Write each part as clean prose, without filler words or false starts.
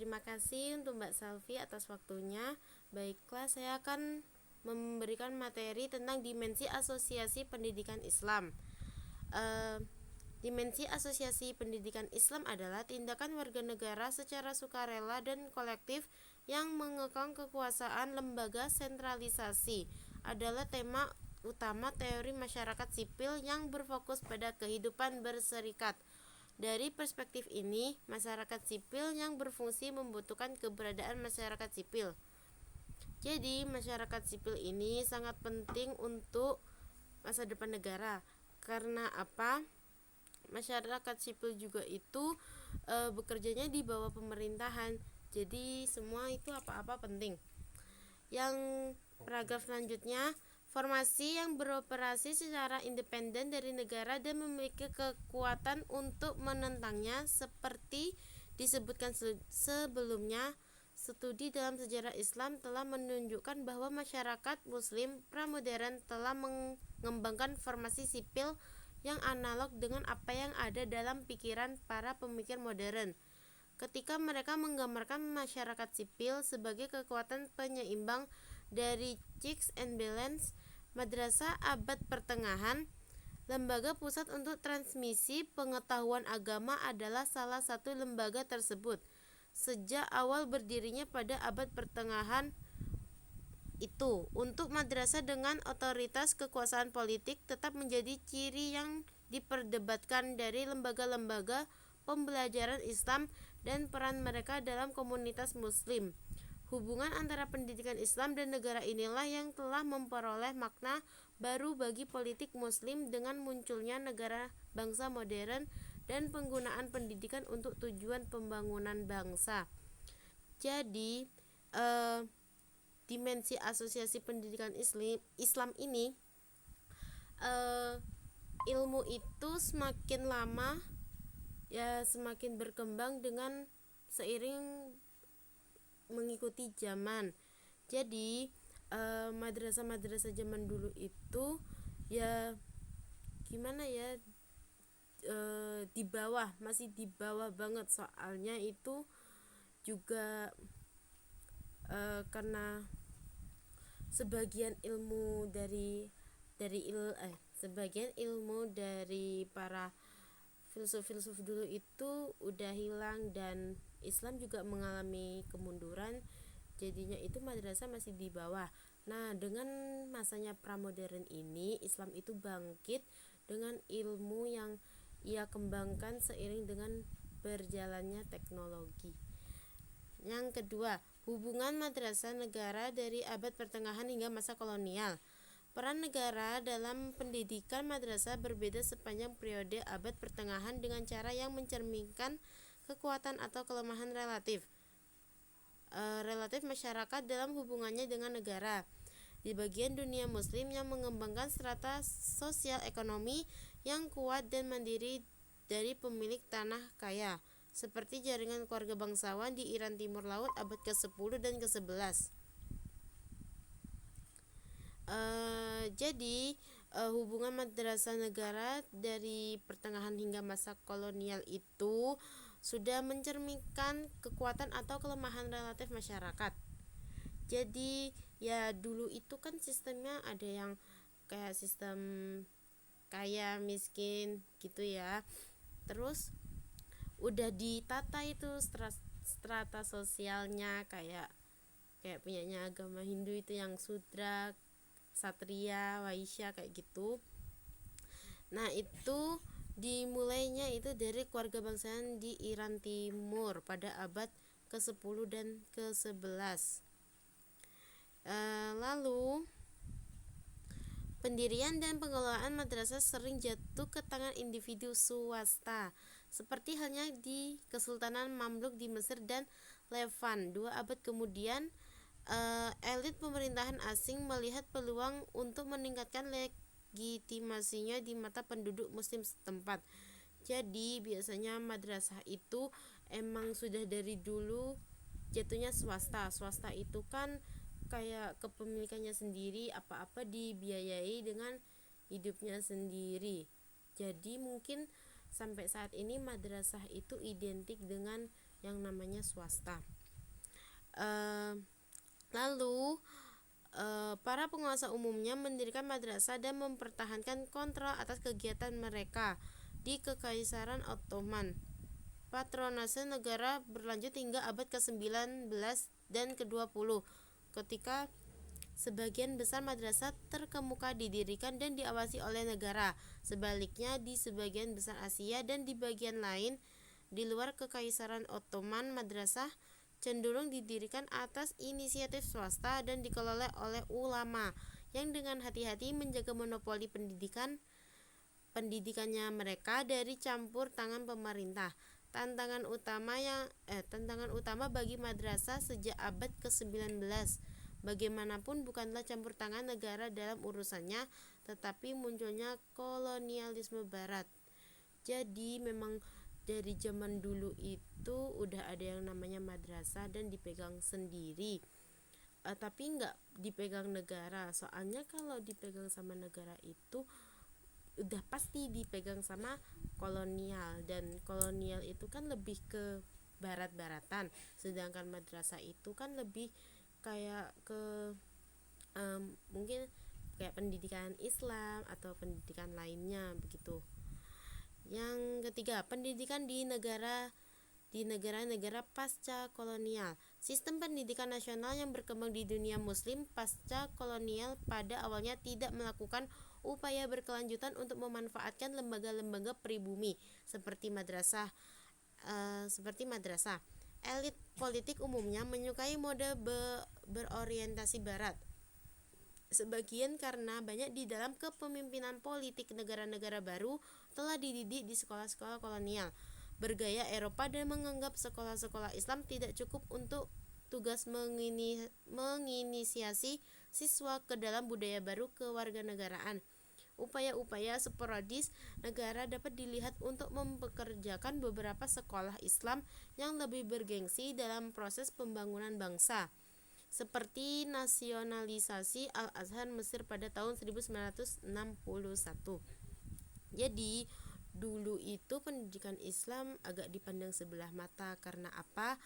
terima kasih untuk Mbak Salvi atas waktunya. Baiklah, saya akan memberikan materi tentang dimensi asosiasi pendidikan Islam. Dimensi asosiasi pendidikan Islam adalah tindakan warga negara secara sukarela dan kolektif yang mengekang kekuasaan. Lembaga sentralisasi adalah tema utama teori masyarakat sipil yang berfokus pada kehidupan berserikat. Dari perspektif ini, masyarakat sipil yang berfungsi membutuhkan keberadaan masyarakat sipil. Jadi, masyarakat sipil ini sangat penting untuk masa depan negara. Karena apa? Masyarakat sipil juga itu bekerjanya di bawah pemerintahan. Jadi, semua itu apa-apa penting. Yang paragraf selanjutnya, formasi yang beroperasi secara independen dari negara dan memiliki kekuatan untuk menentangnya. Seperti disebutkan sebelumnya, studi dalam sejarah Islam telah menunjukkan bahwa masyarakat muslim pramodern telah mengembangkan formasi sipil yang analog dengan apa yang ada dalam pikiran para pemikir modern. Ketika mereka menggambarkan masyarakat sipil sebagai kekuatan penyeimbang dari checks and balance, madrasah abad pertengahan, lembaga pusat untuk transmisi pengetahuan agama, adalah salah satu lembaga tersebut. Sejak awal berdirinya pada abad pertengahan itu, untuk madrasah dengan otoritas kekuasaan politik tetap menjadi ciri yang diperdebatkan dari lembaga-lembaga pembelajaran Islam dan peran mereka dalam komunitas muslim. Hubungan antara pendidikan Islam dan negara inilah yang telah memperoleh makna baru bagi politik muslim dengan munculnya negara bangsa modern dan penggunaan pendidikan untuk tujuan pembangunan bangsa. Jadi, dimensi asosiasi pendidikan Islam ini, ilmu itu semakin lama ya semakin berkembang dengan seiring mengikuti zaman. Jadi madrasah-madrasah zaman dulu itu ya gimana ya, masih di bawah banget, soalnya itu juga karena sebagian ilmu dari para filsuf-filsuf dulu itu udah hilang dan Islam juga mengalami kemunduran, jadinya itu madrasah masih di bawah. Nah, dengan masanya pramodern ini, Islam itu bangkit dengan ilmu yang ia kembangkan seiring dengan berjalannya teknologi. Yang kedua, hubungan madrasah negara dari abad pertengahan hingga masa kolonial. Peran negara dalam pendidikan madrasah berbeda sepanjang periode abad pertengahan dengan cara yang mencerminkan kekuatan atau kelemahan relatif masyarakat dalam hubungannya dengan negara. Di bagian dunia muslim yang mengembangkan strata sosial ekonomi yang kuat dan mandiri dari pemilik tanah kaya, seperti jaringan keluarga bangsawan di Iran Timur Laut abad ke-10 dan ke-11. Jadi hubungan madrasah negara dari pertengahan hingga masa kolonial itu sudah mencerminkan kekuatan atau kelemahan relatif masyarakat. Jadi ya dulu itu kan sistemnya ada yang kayak sistem kaya miskin gitu ya. Terus udah ditata itu strata sosialnya, kayak punyanya agama Hindu itu yang Sudra, Satria, Waisya kayak gitu. Nah, itu dimulainya itu dari keluarga bangsawan di Iran Timur pada abad ke-10 dan ke-11. Lalu pendirian dan pengelolaan madrasah sering jatuh ke tangan individu swasta, seperti halnya di Kesultanan Mamluk di Mesir dan Levant. 2 abad kemudian, elit pemerintahan asing melihat peluang untuk meningkatkan legitimasinya di mata penduduk muslim setempat. Jadi biasanya madrasah itu emang sudah dari dulu jatuhnya swasta. Swasta itu kan kayak kepemilikannya sendiri, apa-apa dibiayai dengan hidupnya sendiri. Jadi mungkin sampai saat ini madrasah itu identik dengan yang namanya swasta. Eh, Lalu para penguasa umumnya mendirikan madrasah dan mempertahankan kontrol atas kegiatan mereka di Kekaisaran Ottoman. Patronase negara berlanjut hingga abad ke-19 dan ke-20 ketika sebagian besar madrasah terkemuka didirikan dan diawasi oleh negara. Sebaliknya, di sebagian besar Asia dan di bagian lain di luar Kekaisaran Ottoman, madrasah cenderung didirikan atas inisiatif swasta dan dikelola oleh ulama yang dengan hati-hati menjaga monopoli pendidikannya mereka dari campur tangan pemerintah. Tantangan utama bagi madrasah sejak abad ke-19 bagaimanapun bukanlah campur tangan negara dalam urusannya, tetapi munculnya kolonialisme barat. Jadi memang dari zaman dulu itu udah ada yang namanya madrasah dan dipegang sendiri, tapi nggak dipegang negara. Soalnya kalau dipegang sama negara itu udah pasti dipegang sama kolonial, dan kolonial itu kan lebih ke barat-baratan, sedangkan madrasah itu kan lebih kayak ke mungkin kayak pendidikan Islam atau pendidikan lainnya begitu. Yang ketiga, pendidikan di negara-negara pasca kolonial. Sistem pendidikan nasional yang berkembang di dunia muslim pasca kolonial pada awalnya tidak melakukan upaya berkelanjutan untuk memanfaatkan lembaga-lembaga pribumi seperti madrasah. Elit politik umumnya menyukai mode berorientasi barat. Sebagian karena banyak di dalam kepemimpinan politik negara-negara baru telah dididik di sekolah-sekolah kolonial bergaya Eropa dan menganggap sekolah-sekolah Islam tidak cukup untuk tugas menginisiasi siswa ke dalam budaya baru kewarganegaraan. Upaya-upaya sporadis negara dapat dilihat untuk mempekerjakan beberapa sekolah Islam yang lebih bergengsi dalam proses pembangunan bangsa, seperti nasionalisasi Al-Azhar Mesir pada tahun 1961. Jadi dulu itu pendidikan Islam agak dipandang sebelah mata karena apa?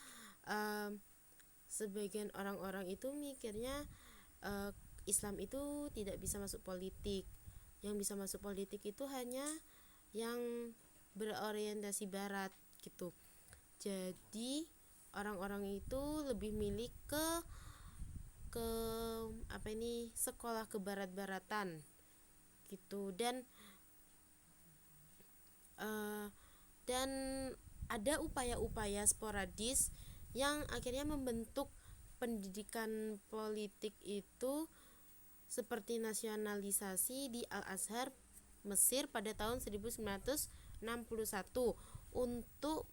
Sebagian orang-orang itu mikirnya Islam itu tidak bisa masuk politik. Yang bisa masuk politik itu hanya yang berorientasi barat gitu. Jadi orang-orang itu lebih milih ke sekolah kebarat-baratan gitu. Dan ada upaya-upaya sporadis yang akhirnya membentuk pendidikan politik itu, seperti nasionalisasi di Al-Azhar Mesir pada tahun 1961 untuk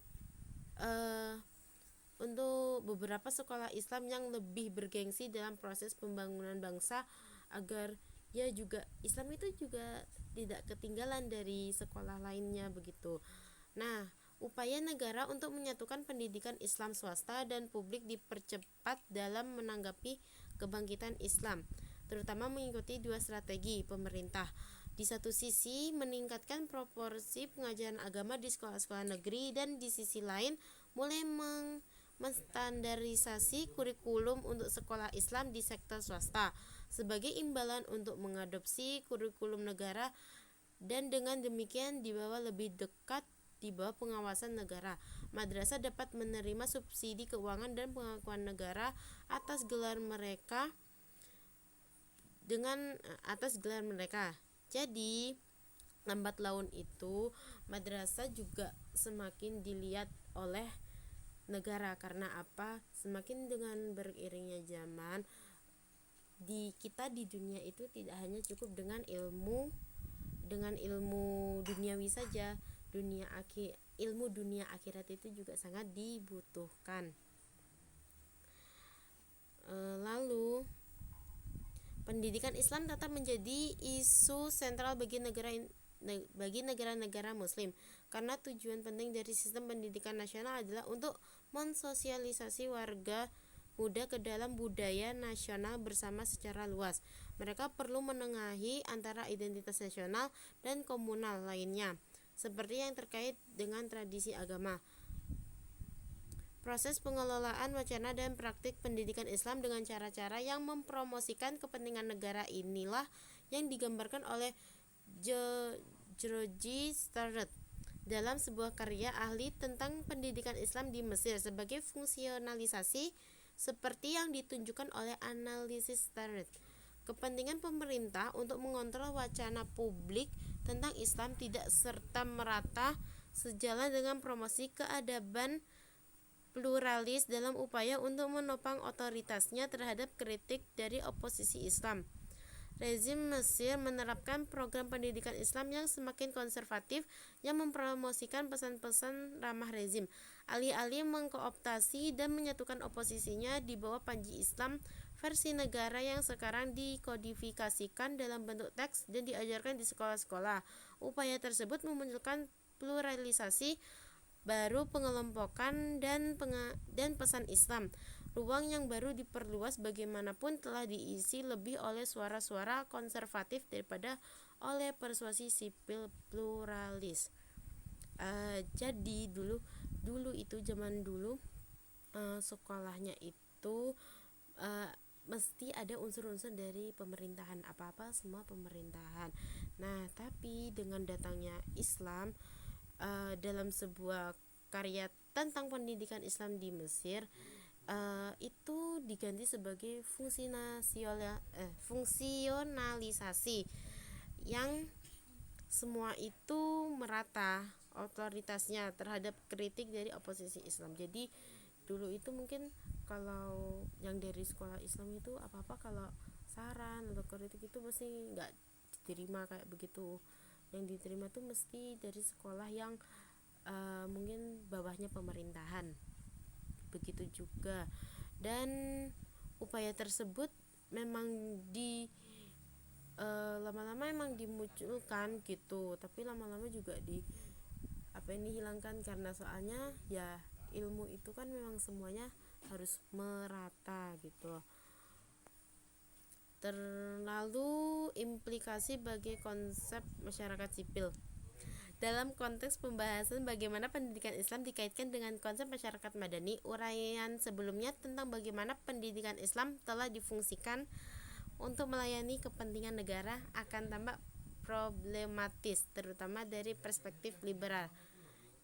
beberapa sekolah Islam yang lebih bergengsi dalam proses pembangunan bangsa, agar ya juga Islam itu juga tidak ketinggalan dari sekolah lainnya begitu. Nah, upaya negara untuk menyatukan pendidikan Islam swasta dan publik dipercepat dalam menanggapi kebangkitan Islam, terutama mengikuti dua strategi pemerintah. Di satu sisi meningkatkan proporsi pengajaran agama di sekolah-sekolah negeri, dan di sisi lain mulai menstandarisasi kurikulum untuk sekolah Islam di sektor swasta sebagai imbalan untuk mengadopsi kurikulum negara, dan dengan demikian dibawa lebih dekat di bawah pengawasan negara. Madrasah dapat menerima subsidi keuangan dan pengakuan negara atas gelar mereka. Jadi lambat laun itu madrasah juga semakin dilihat oleh negara. Karena apa? Semakin dengan beriringnya zaman, di dunia itu tidak hanya cukup dengan ilmu duniawi saja. Ilmu dunia akhirat itu juga sangat dibutuhkan. Lalu pendidikan Islam tetap menjadi isu sentral bagi negara-negara muslim, karena tujuan penting dari sistem pendidikan nasional adalah untuk mensosialisasi warga muda ke dalam budaya nasional bersama secara luas. Mereka perlu menengahi antara identitas nasional dan komunal lainnya, seperti yang terkait dengan tradisi agama, Proses pengelolaan wacana dan praktik pendidikan Islam dengan cara-cara yang mempromosikan kepentingan negara inilah yang digambarkan oleh George Starrett dalam sebuah karya ahli tentang pendidikan Islam di Mesir sebagai fungsionalisasi seperti yang ditunjukkan oleh analisis Starrett. Kepentingan pemerintah untuk mengontrol wacana publik tentang Islam tidak serta-merta sejalan dengan promosi keadaban pluralis dalam upaya untuk menopang otoritasnya terhadap kritik dari oposisi Islam. Rezim Mesir menerapkan program pendidikan Islam yang semakin konservatif yang mempromosikan pesan-pesan ramah rezim, alih-alih mengkooptasi dan menyatukan oposisinya di bawah panji Islam versi negara yang sekarang dikodifikasikan dalam bentuk teks dan diajarkan di sekolah-sekolah. Upaya tersebut memunculkan pluralisasi baru, pengelompokan dan pesan Islam. Ruang yang baru diperluas bagaimanapun telah diisi lebih oleh suara-suara konservatif daripada oleh persuasi sipil pluralis. Jadi dulu itu zaman dulu sekolahnya itu mesti ada unsur-unsur dari pemerintahan, apa-apa semua pemerintahan. Nah, tapi dengan datangnya Islam dalam sebuah karya tentang pendidikan Islam di Mesir itu diganti sebagai fungsionalisasi yang semua itu merata otoritasnya terhadap kritik dari oposisi Islam. Jadi dulu itu mungkin kalau yang dari sekolah Islam itu apa-apa kalau saran atau kritik itu mesti nggak diterima kayak begitu. Yang diterima tuh mesti dari sekolah yang mungkin bawahnya pemerintahan, begitu juga. Dan upaya tersebut memang lama-lama emang dimunculkan gitu, tapi lama-lama juga dihilangkan karena soalnya ya ilmu itu kan memang semuanya harus merata gitu. Terlalu implikasi bagi konsep masyarakat sipil. Dalam konteks pembahasan bagaimana pendidikan Islam dikaitkan dengan konsep masyarakat madani, uraian sebelumnya tentang bagaimana pendidikan Islam telah difungsikan untuk melayani kepentingan negara akan tampak problematis, terutama dari perspektif liberal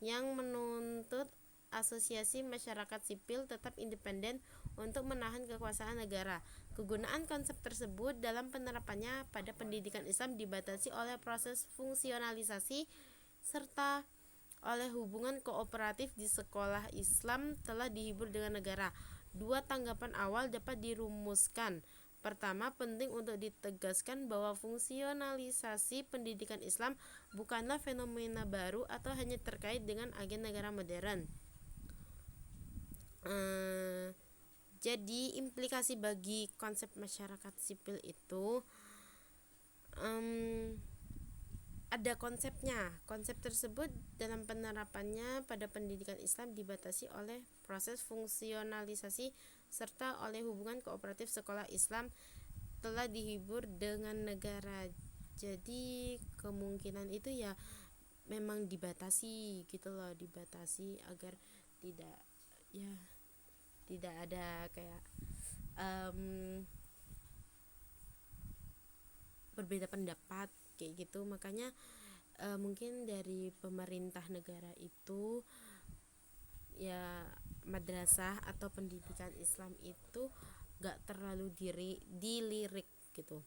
yang menuntut asosiasi masyarakat sipil tetap independen untuk menahan kekuasaan negara. Kegunaan konsep tersebut dalam penerapannya pada pendidikan Islam dibatasi oleh proses fungsionalisasi serta oleh hubungan kooperatif di sekolah Islam telah dihibur dengan negara. Dua tanggapan awal dapat dirumuskan. Pertama, penting untuk ditegaskan bahwa fungsionalisasi pendidikan Islam bukanlah fenomena baru atau hanya terkait dengan agen negara modern. Jadi implikasi bagi konsep masyarakat sipil itu ada konsepnya. Konsep tersebut dalam penerapannya pada pendidikan Islam dibatasi oleh proses fungsionalisasi serta oleh hubungan kooperatif sekolah Islam telah dihibur dengan negara. Jadi kemungkinan itu ya memang dibatasi gitu loh, dibatasi agar tidak ada kayak berbeda pendapat kayak gitu. Makanya mungkin dari pemerintah negara itu ya madrasah atau pendidikan Islam itu gak terlalu dilirik gitu.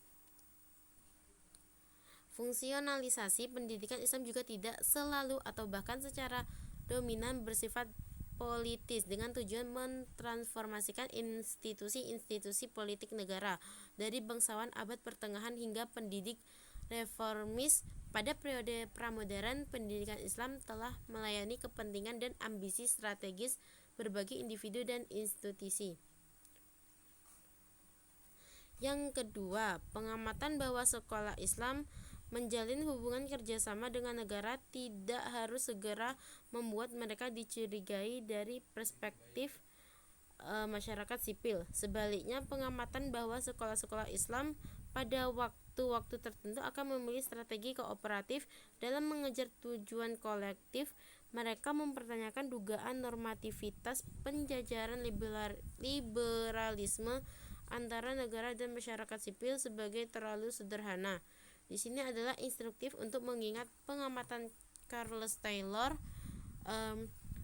Fungsionalisasi pendidikan Islam juga tidak selalu atau bahkan secara dominan bersifat politis dengan tujuan mentransformasikan institusi-institusi politik negara dari bangsawan abad pertengahan hingga pendidik reformis. Pada periode pramodern, pendidikan Islam telah melayani kepentingan dan ambisi strategis berbagai individu dan institusi. Yang kedua, pengamatan bahwa sekolah Islam menjalin hubungan kerjasama dengan negara tidak harus segera membuat mereka dicurigai dari perspektif masyarakat sipil. Sebaliknya, pengamatan bahwa sekolah-sekolah Islam pada waktu-waktu tertentu akan memilih strategi kooperatif dalam mengejar tujuan kolektif Mereka mempertanyakan dugaan normativitas penjajaran liberalisme antara negara dan masyarakat sipil sebagai terlalu sederhana. Di sini adalah instruktif untuk mengingat pengamatan Charles Taylor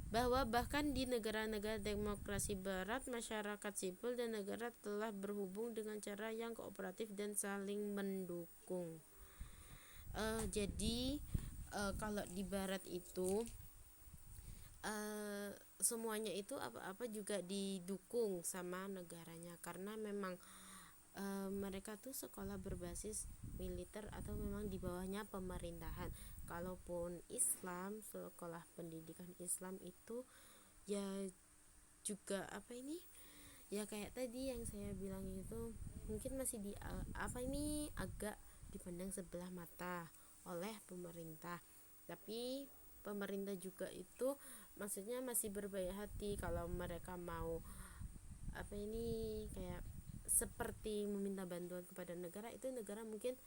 bahwa bahkan di negara-negara demokrasi barat, masyarakat sipil dan negara telah berhubung dengan cara yang kooperatif dan saling mendukung. Jadi kalau di barat itu semuanya itu apa-apa juga didukung sama negaranya, karena memang mereka tuh sekolah berbasis militer atau memang di bawahnya pemerintahan. Kalaupun Islam, sekolah pendidikan Islam itu ya juga ya kayak tadi yang saya bilang itu mungkin masih agak dipandang sebelah mata oleh pemerintah, tapi pemerintah juga itu maksudnya masih berbaik hati kalau mereka mau kayak seperti meminta bantuan kepada negara, itu negara mungkin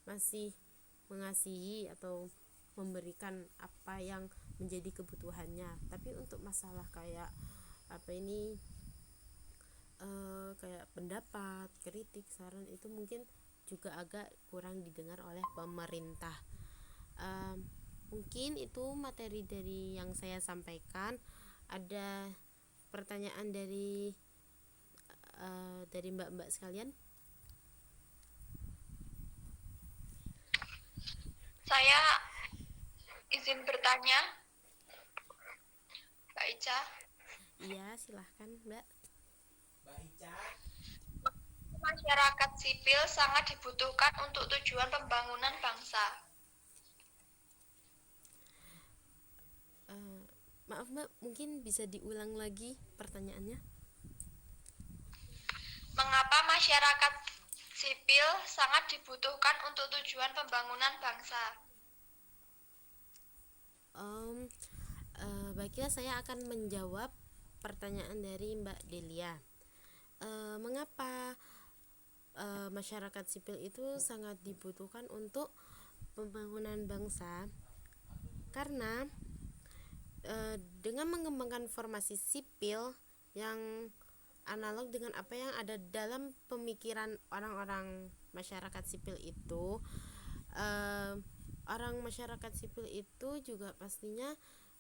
masih mengasihi atau memberikan apa yang menjadi kebutuhannya. Tapi untuk masalah kayak kayak pendapat, kritik, saran itu mungkin juga agak kurang didengar oleh pemerintah. Mungkin itu materi dari yang saya sampaikan. Ada pertanyaan dari mbak-mbak sekalian? Saya izin bertanya, Mbak Ica. Iya, silahkan Mbak. Masyarakat sipil sangat dibutuhkan untuk tujuan pembangunan bangsa. Maaf Mbak, mungkin bisa diulang lagi pertanyaannya? Mengapa masyarakat sipil sangat dibutuhkan untuk tujuan pembangunan bangsa? Baiklah, saya akan menjawab pertanyaan dari Mbak Delia. Mengapa masyarakat sipil itu sangat dibutuhkan untuk pembangunan bangsa? Karena dengan mengembangkan formasi sipil yang analog dengan apa yang ada dalam pemikiran orang-orang masyarakat sipil itu, orang masyarakat sipil itu juga pastinya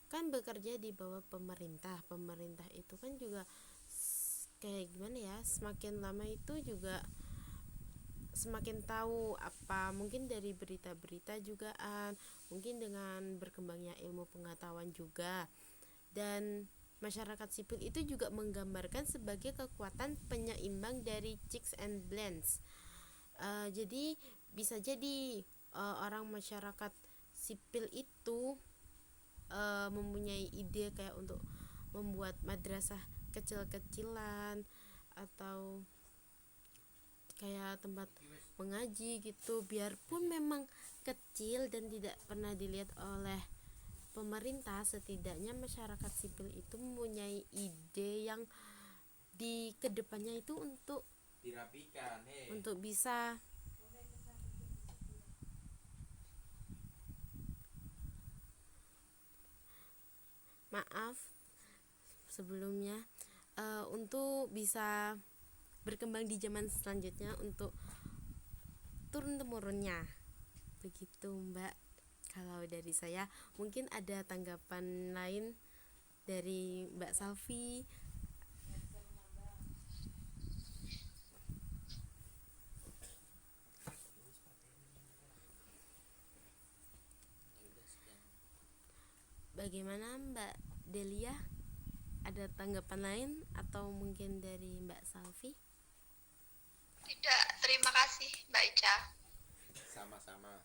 kan bekerja di bawah pemerintah. Pemerintah itu kan juga kayak gimana ya, semakin lama itu juga semakin tahu apa, mungkin dari berita-berita juga, mungkin dengan berkembangnya ilmu pengetahuan juga. Dan masyarakat sipil itu juga menggambarkan sebagai kekuatan penyeimbang dari checks and balance. Jadi bisa jadi orang masyarakat sipil itu mempunyai ide kayak untuk membuat madrasah kecil-kecilan atau kayak tempat mengaji gitu, biarpun memang kecil dan tidak pernah dilihat oleh pemerintah, setidaknya masyarakat sipil itu mempunyai ide yang di kedepannya itu untuk dirapikan, untuk bisa maaf sebelumnya, untuk bisa berkembang di zaman selanjutnya untuk turun temurunnya. Begitu Mbak, kalau dari saya. Mungkin ada tanggapan lain dari Mbak Salvi? Bagaimana Mbak Delia? Ada tanggapan lain atau mungkin dari Mbak Salvi? Tidak, terima kasih Mbak Ica. Sama-sama.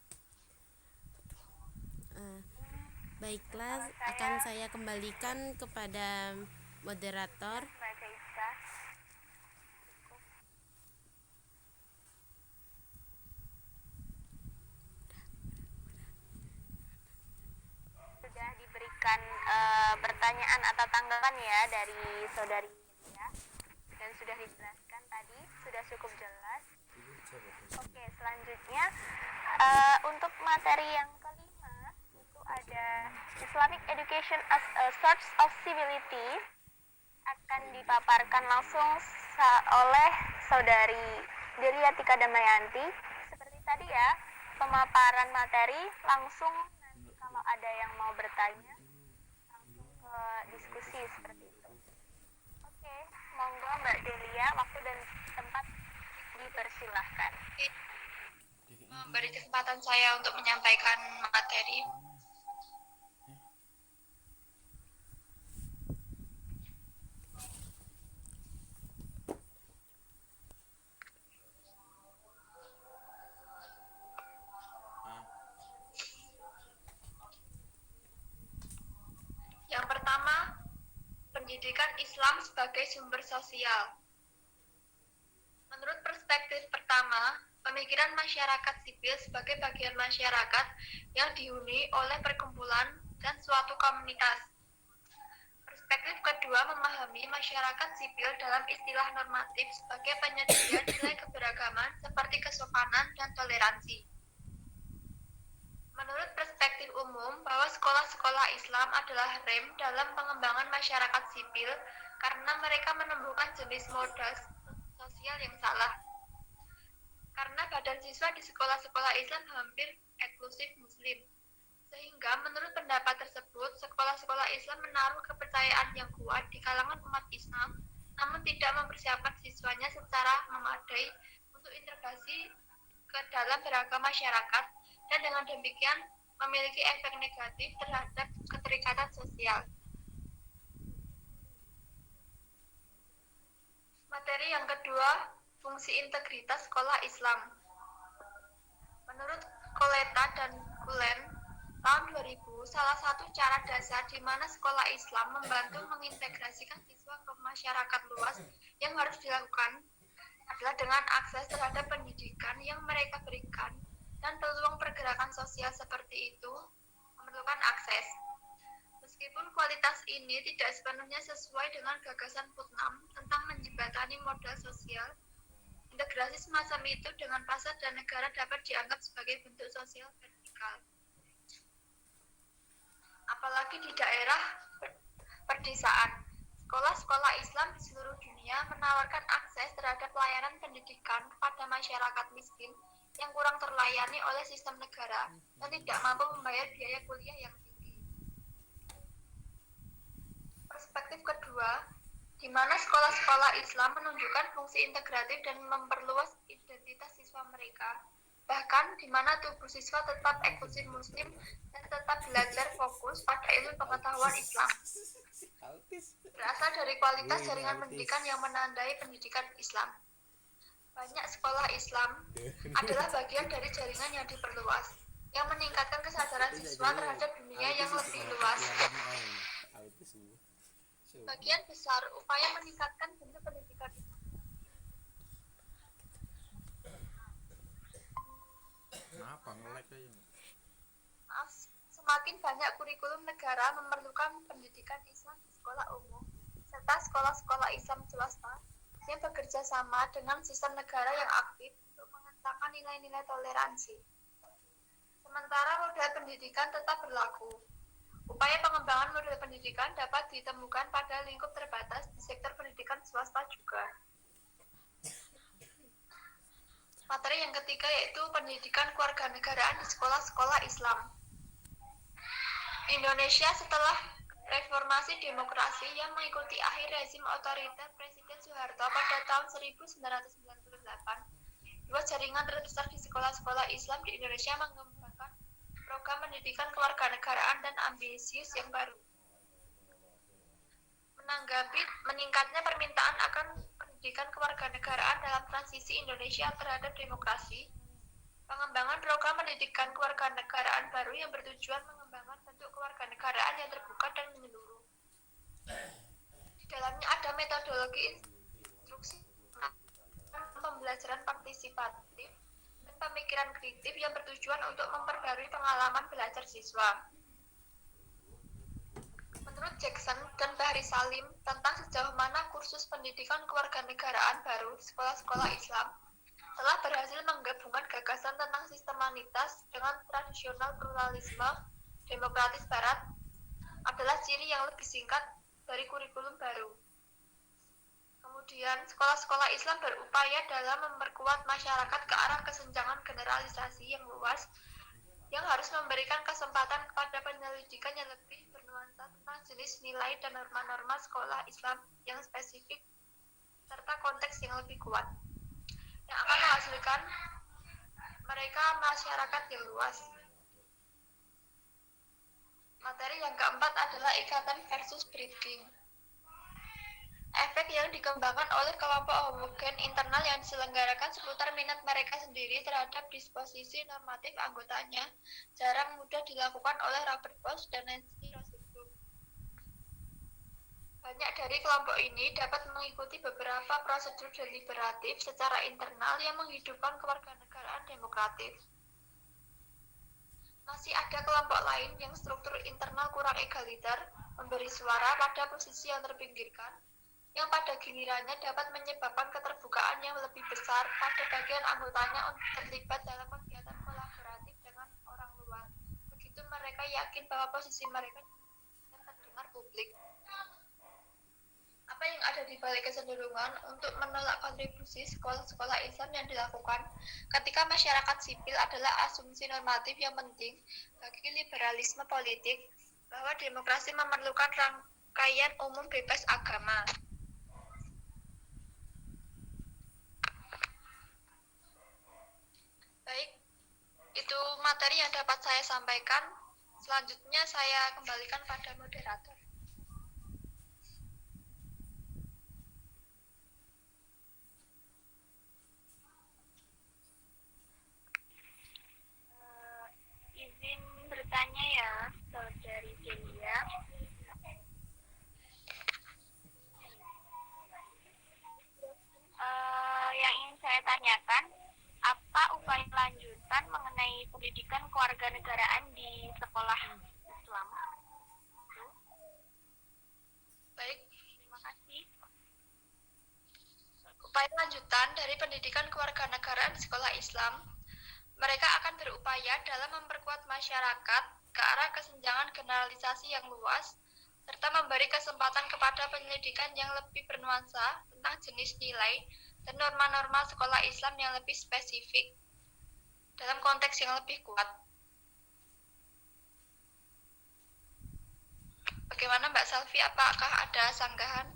Baiklah, akan saya kembalikan kepada moderator. Sudah diberikan pertanyaan atau tanggapan ya dari saudari Delia, dan sudah dijelaskan tadi, sudah cukup jelas. Oke, selanjutnya untuk materi yang kelima itu ada Islamic Education as a Source of Civility akan dipaparkan langsung oleh Saudari Delia Tika Damayanti. Seperti tadi ya, pemaparan materi langsung nanti kalau ada yang mau bertanya langsung ke diskusi seperti itu. Oke, monggo Mbak Delia, waktu dan tempat dipersilahkan. Memberi kesempatan saya untuk menyampaikan materi. Yang pertama, pendidikan Islam sebagai sumber sosial. Menurut perspektif pertama, pemikiran masyarakat sipil sebagai bagian masyarakat yang dihuni oleh perkumpulan dan suatu komunitas. Perspektif kedua memahami masyarakat sipil dalam istilah normatif sebagai penyedia nilai keberagaman seperti kesopanan dan toleransi. Menurut perspektif umum bahwa sekolah-sekolah Islam adalah rem dalam pengembangan masyarakat sipil karena mereka menumbuhkan jenis modal sosial yang salah. Karena badan siswa di sekolah-sekolah Islam hampir eksklusif Muslim. Sehingga menurut pendapat tersebut, sekolah-sekolah Islam menaruh kepercayaan yang kuat di kalangan umat Islam, namun tidak mempersiapkan siswanya secara memadai untuk integrasi ke dalam beragam masyarakat, dan dengan demikian memiliki efek negatif terhadap keterikatan sosial. Materi yang kedua, fungsi integritas sekolah Islam. Menurut Koleta dan Kulen, tahun 2000, salah satu cara dasar di mana sekolah Islam membantu mengintegrasikan siswa ke masyarakat luas yang harus dilakukan adalah dengan akses terhadap pendidikan yang mereka berikan, dan peluang pergerakan sosial seperti itu memerlukan akses. Meskipun kualitas ini tidak sepenuhnya sesuai dengan gagasan Putnam tentang menjembatani modal sosial, integrasi semacam itu dengan pasar dan negara dapat dianggap sebagai bentuk sosial vertikal. Apalagi di daerah perdesaan, sekolah-sekolah Islam di seluruh dunia menawarkan akses terhadap layanan pendidikan kepada masyarakat miskin yang kurang terlayani oleh sistem negara dan tidak mampu membayar biaya kuliah yang tinggi. Perspektif kedua, di mana sekolah-sekolah Islam menunjukkan fungsi integratif dan memperluas identitas siswa mereka, bahkan di mana tubuh siswa tetap eksklusif Muslim dan tetap belajar fokus pada ilmu pengetahuan Islam. Berasal dari kualitas jaringan pendidikan yang menandai pendidikan Islam. Banyak sekolah Islam adalah bagian dari jaringan yang diperluas, yang meningkatkan kesadaran siswa terhadap dunia yang lebih luas. Bagian besar upaya meningkatkan bentuk pendidikan Islam. Semakin banyak kurikulum negara memerlukan pendidikan Islam di sekolah umum, serta sekolah-sekolah Islam swasta yang bekerja sama dengan sistem negara yang aktif untuk mengesahkan nilai-nilai toleransi. Sementara model pendidikan tetap berlaku. Upaya pengembangan model pendidikan dapat ditemukan pada lingkup terbatas di sektor pendidikan swasta juga. Materi yang ketiga yaitu pendidikan kewarganegaraan di sekolah-sekolah Islam. Indonesia setelah reformasi demokrasi yang mengikuti akhir rezim otoriter Presiden Soeharto pada tahun 1998, dua jaringan terbesar di sekolah-sekolah Islam di Indonesia mengembangkan program pendidikan kewarganegaraan dan ambisius yang baru. Menanggapi meningkatnya permintaan akan pendidikan kewarganegaraan dalam transisi Indonesia terhadap demokrasi, pengembangan program pendidikan kewarganegaraan baru yang bertujuan mengembangkan bentuk kewarganegaraan yang terbuka dan menyeluruh. Di dalamnya ada metodologi instruksi, pembelajaran partisipatif, dan pemikiran kritis yang bertujuan untuk memperbarui pengalaman belajar siswa. Menurut Jackson dan Bahri Salim tentang sejauh mana kursus pendidikan kewarganegaraan baru di sekolah-sekolah Islam telah berhasil menggabungkan gagasan tentang sistemanitas dengan tradisional pluralisme demokratis barat adalah ciri yang lebih singkat dari kurikulum baru. Kemudian, sekolah-sekolah Islam berupaya dalam memperkuat masyarakat ke arah kesenjangan generalisasi yang luas yang harus memberikan kesempatan kepada penyelidikan yang lebih bernuansa tentang jenis nilai dan norma-norma sekolah Islam yang spesifik serta konteks yang lebih kuat yang akan menghasilkan mereka masyarakat yang luas. Materi yang keempat adalah ikatan versus breeding. Efek yang dikembangkan oleh kelompok homogen internal yang diselenggarakan seputar minat mereka sendiri terhadap disposisi normatif anggotanya jarang mudah dilakukan oleh Robert Bosch dan Nancy Rosenblum. Banyak dari kelompok ini dapat mengikuti beberapa prosedur deliberatif secara internal yang menghidupkan kewarganegaraan demokratis. Masih ada kelompok lain yang struktur internal kurang egaliter, memberi suara pada posisi yang terpinggirkan, yang pada gilirannya dapat menyebabkan keterbukaan yang lebih besar pada bagian anggotanya untuk terlibat dalam kegiatan kolaboratif dengan orang luar. Begitu mereka yakin bahwa posisi mereka terdengar publik. Apa yang ada di balik kecenderungan untuk menolak kontribusi sekolah-sekolah Islam yang dilakukan ketika masyarakat sipil adalah asumsi normatif yang penting bagi liberalisme politik bahwa demokrasi memerlukan rangkaian umum bebas agama. Baik, itu materi yang dapat saya sampaikan. Selanjutnya saya kembalikan pada moderator. Izin bertanya ya, Saudari Celia. Yang ingin saya tanyakan, apa upaya lanjutan mengenai pendidikan kewarganegaraan di sekolah Islam? Baik, Terima kasih. upaya lanjutan dari pendidikan kewarganegaraan di sekolah Islam, mereka akan berupaya dalam memperkuat masyarakat ke arah kesenjangan generalisasi yang luas, serta memberi kesempatan kepada penyelidikan yang lebih bernuansa tentang jenis nilai dan norma-norma sekolah Islam yang lebih spesifik dalam konteks yang lebih kuat. Bagaimana Mbak Salvi, apakah ada sanggahan?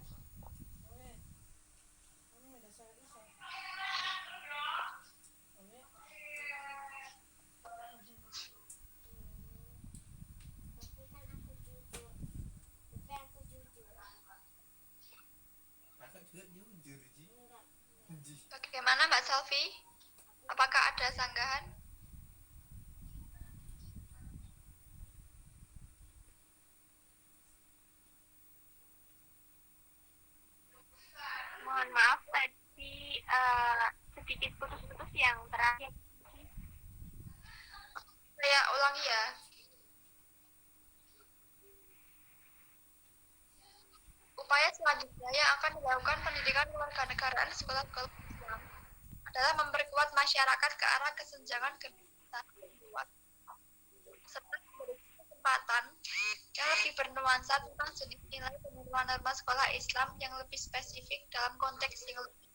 Bagaimana Mbak Salvi? Apakah ada sanggahan? Mohon maaf tadi sedikit putus-putus yang terakhir. Saya ulangi ya. Upaya selanjutnya yang akan dilakukan pendidikan kewarganegaraan di sekolah-sekolah Islam adalah memperkuat masyarakat ke arah kesenjangan generasi yang luas, serta memberi kesempatan yang lebih bernuansa tentang jenis nilai dan norma-norma sekolah Islam yang lebih spesifik dalam konteks yang lebih.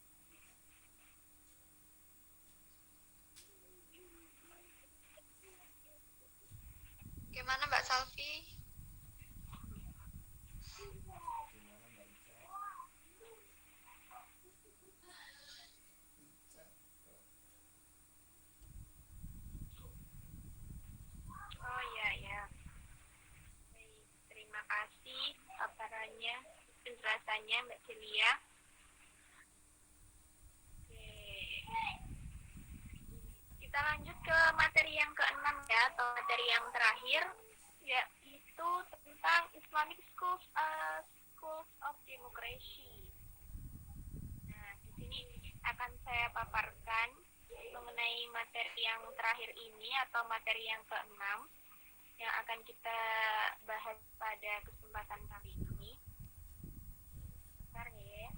Bagaimana Mbak Salvi? Oh ya. Baik, terima kasih paparannya, penjelasannya Mbak Celia. Oke. Kita lanjut ke materi yang ke-6 ya, atau materi yang terakhir, yaitu tentang Islamic Schools of Democracy. Nah, di sini akan saya paparkan mengenai materi yang terakhir ini atau materi yang ke-6 yang akan kita bahas pada kesempatan kali ini. Bentar ya.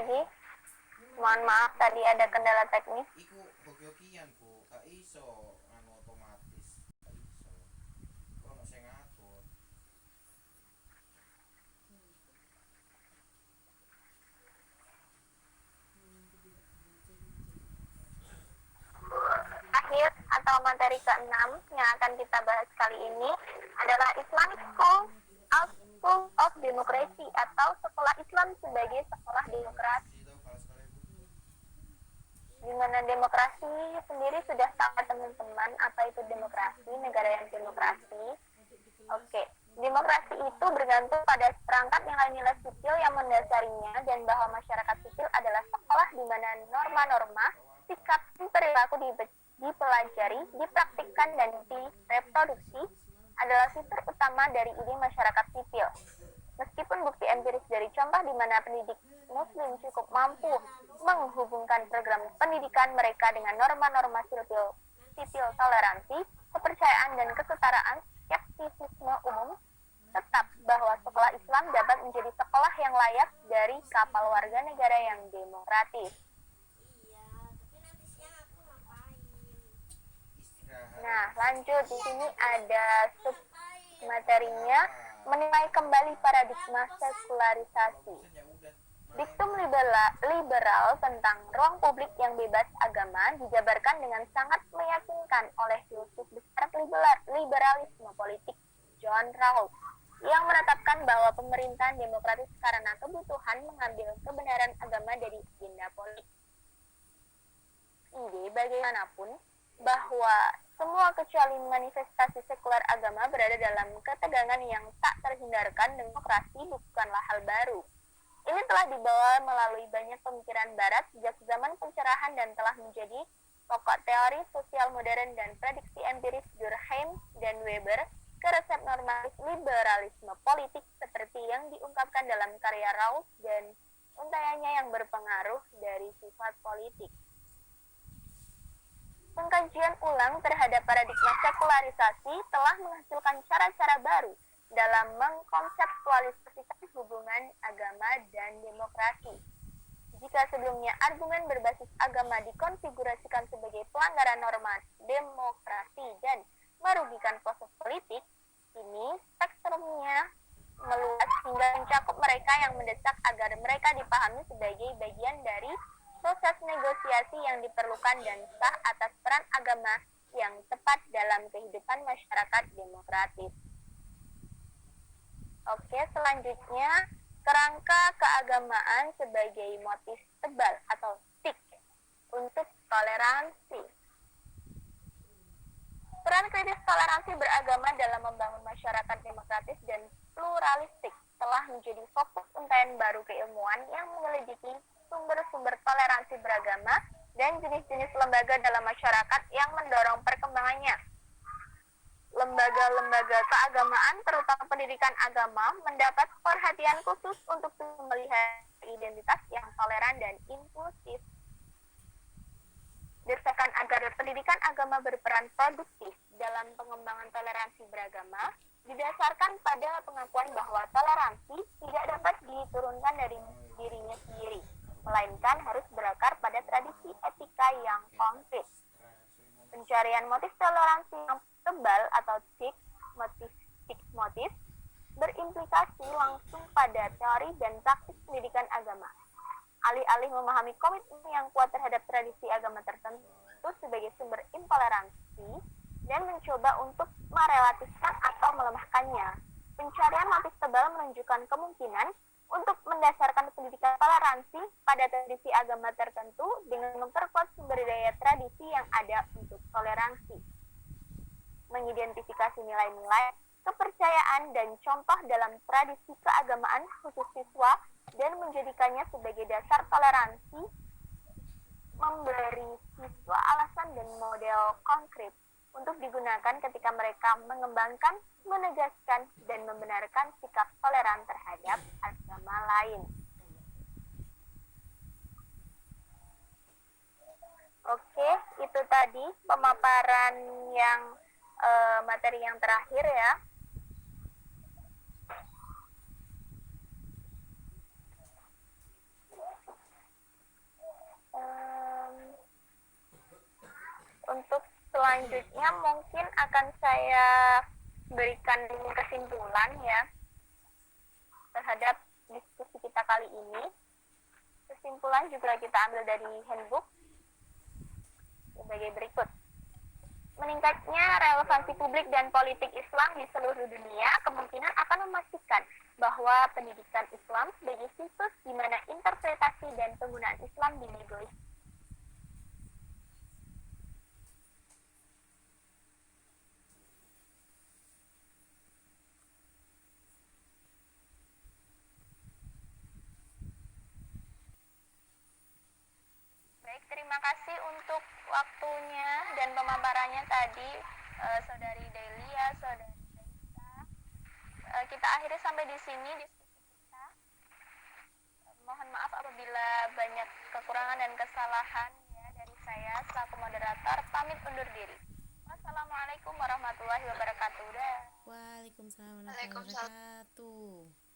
lagi. Mohon maaf tadi ada kendala teknis. Iku hoki-hokian Bu, gak iso anu otomatis. Gak iso. Ono sing ngatur. Akhir atau materi ke-6 yang akan kita bahas kali ini adalah Islamic School of Democracy atau sekolah Islam sebagai sekolah demokrasi. Di mana demokrasi sendiri sudah tahu teman-teman apa itu demokrasi, negara yang demokrasi. Oke, demokrasi itu bergantung pada seperangkat nilai-nilai sipil yang mendasarinya dan bahwa masyarakat sipil adalah sekolah di mana norma-norma, sikap, dan perilaku dipelajari, dipraktikkan, dan direproduksi adalah fitur utama dari ide masyarakat sipil. Meskipun bukti empiris dari contoh di mana pendidik Muslim cukup mampu menghubungkan program pendidikan mereka dengan norma-norma sipil toleransi, kepercayaan, dan kesetaraan, skeptisisme umum tetap bahwa sekolah Islam dapat menjadi sekolah yang layak dari kapal warga negara yang demokratis. Nah, lanjut di sini ada sub materinya menilai kembali paradigma sekularisasi. Diktum liberal tentang ruang publik yang bebas agama dijabarkan dengan sangat meyakinkan oleh filsuf besar liberalisme politik John Rawls yang menetapkan bahwa pemerintahan demokratis karena kebutuhan mengambil kebenaran agama dari agenda politik. Ide bagaimanapun bahwa semua kecuali manifestasi sekuler agama berada dalam ketegangan yang tak terhindarkan. Demokrasi bukanlah hal baru. Ini telah dibawa melalui banyak pemikiran barat sejak zaman pencerahan dan telah menjadi pokok teori sosial modern dan prediksi empiris Durkheim dan Weber ke resep normatif liberalisme politik seperti yang diungkapkan dalam karya Rawls dan untaiannya yang berpengaruh dari sifat politik. Pengkajian ulang terhadap paradigma sekularisasi telah menghasilkan cara-cara baru dalam mengkonseptualisasikan hubungan agama dan demokrasi. Jika sebelumnya argumen berbasis agama dikonfigurasikan sebagai pelanggaran norma demokrasi dan merugikan proses politik, kini spektrumnya meluas hingga mencakup mereka yang mendesak agar mereka dipahami sebagai bagian dari proses negosiasi yang diperlukan dan sah atas peran agama yang tepat dalam kehidupan masyarakat demokratis. Oke, selanjutnya kerangka keagamaan sebagai motif tebal atau stick untuk toleransi. Peran kritis toleransi beragama dalam membangun masyarakat demokratis dan pluralistik telah menjadi fokus untaian baru keilmuan yang menyelidiki sumber-sumber toleransi beragama dan jenis-jenis lembaga dalam masyarakat yang mendorong perkembangannya. Lembaga-lembaga keagamaan, terutama pendidikan agama, mendapat perhatian khusus untuk melihat identitas yang toleran dan inklusif. Desakan agar pendidikan agama berperan produktif dalam pengembangan toleransi beragama didasarkan pada pengakuan bahwa toleransi tidak dapat diturunkan dari dirinya sendiri, melainkan harus berakar pada tradisi etika yang konkret. Pencarian motif toleransi yang tebal atau fixed motif berimplikasi langsung pada teori dan praktik pendidikan agama. Alih-alih memahami komitmen yang kuat terhadap tradisi agama tertentu sebagai sumber intoleransi dan mencoba untuk merelatifkan atau melemahkannya, pencarian motif tebal menunjukkan kemungkinan untuk mendasarkan pendidikan toleransi pada tradisi agama tertentu dengan memperkuat sumber daya tradisi yang ada untuk toleransi, mengidentifikasi nilai-nilai, kepercayaan, dan contoh dalam tradisi keagamaan khusus siswa dan menjadikannya sebagai dasar toleransi, memberi siswa alasan dan model konkret untuk digunakan ketika mereka mengembangkan, menegaskan, dan membenarkan sikap toleran terhadap agama lain. Oke, itu tadi pemaparan yang materi yang terakhir ya. Untuk selanjutnya mungkin akan saya berikan kesimpulan ya terhadap diskusi kita kali ini. Kesimpulan juga kita ambil dari handbook sebagai berikut. Meningkatnya relevansi publik dan politik Islam di seluruh dunia kemungkinan akan memastikan bahwa pendidikan Islam sebagai situs di mana interpretasi dan penggunaan Islam dinegosiasi. Baik, terima kasih untuk waktunya dan pemaparannya tadi, Saudari Delia, Saudari Raisa. Kita akhiri sampai di sini diskusi kita. Mohon maaf apabila banyak kekurangan dan kesalahan ya dari saya selaku moderator. Pamit undur diri. Wassalamualaikum warahmatullahi wabarakatuh. Waalaikumsalam warahmatullahi Waalaikumsalam. wabarakatuh.